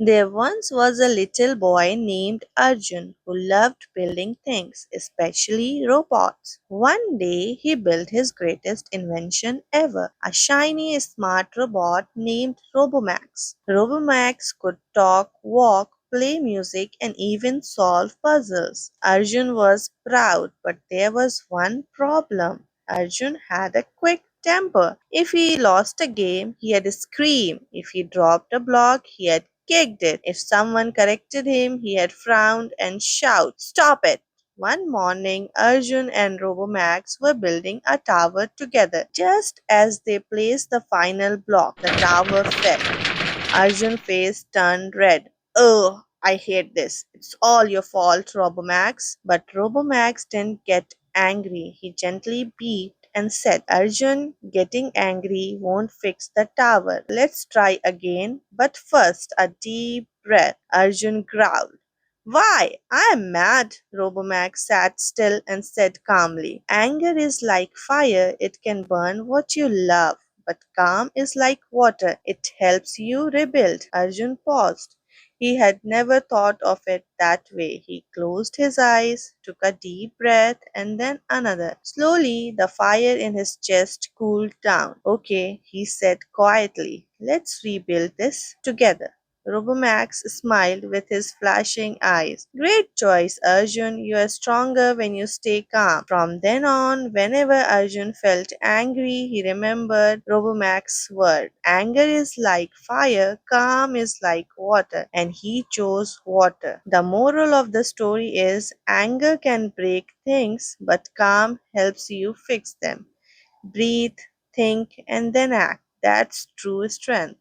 There once was a little boy named Arjun who loved building things, especially robots. One day he built his greatest invention ever, a shiny smart robot named RoboMax. RoboMax could talk, walk, play music, and even solve puzzles. Arjun was proud, but there was one problem. Arjun had a quick temper. If he lost a game, he had screamed. If he dropped a block, he had kicked it. If someone corrected him, he had frowned and shouted, "Stop it!" One morning, Arjun and Robomax were building a tower together. Just as they placed the final block, the tower fell. Arjun's face turned red. "Oh, I hate this. It's all your fault, Robomax." But Robomax didn't get angry. He gently beeped and said, "Arjun, getting angry won't fix the tower. Let's try again. But first, a deep breath." Arjun growled. "Why? I'm mad." Robomax sat still and said calmly, "Anger is like fire. It can burn what you love. But calm is like water. It helps you rebuild." Arjun paused. He had never thought of it that way. He closed his eyes, took a deep breath, and then another. Slowly, the fire in his chest cooled down. "Okay," he said quietly, "let's rebuild this together." Robomax smiled with his flashing eyes. "Great choice, Arjun. You are stronger when you stay calm." From then on, whenever Arjun felt angry, he remembered Robomax's word. Anger is like fire, calm is like water, and he chose water. The moral of the story is anger can break things, but calm helps you fix them. Breathe, think, and then act. That's true strength.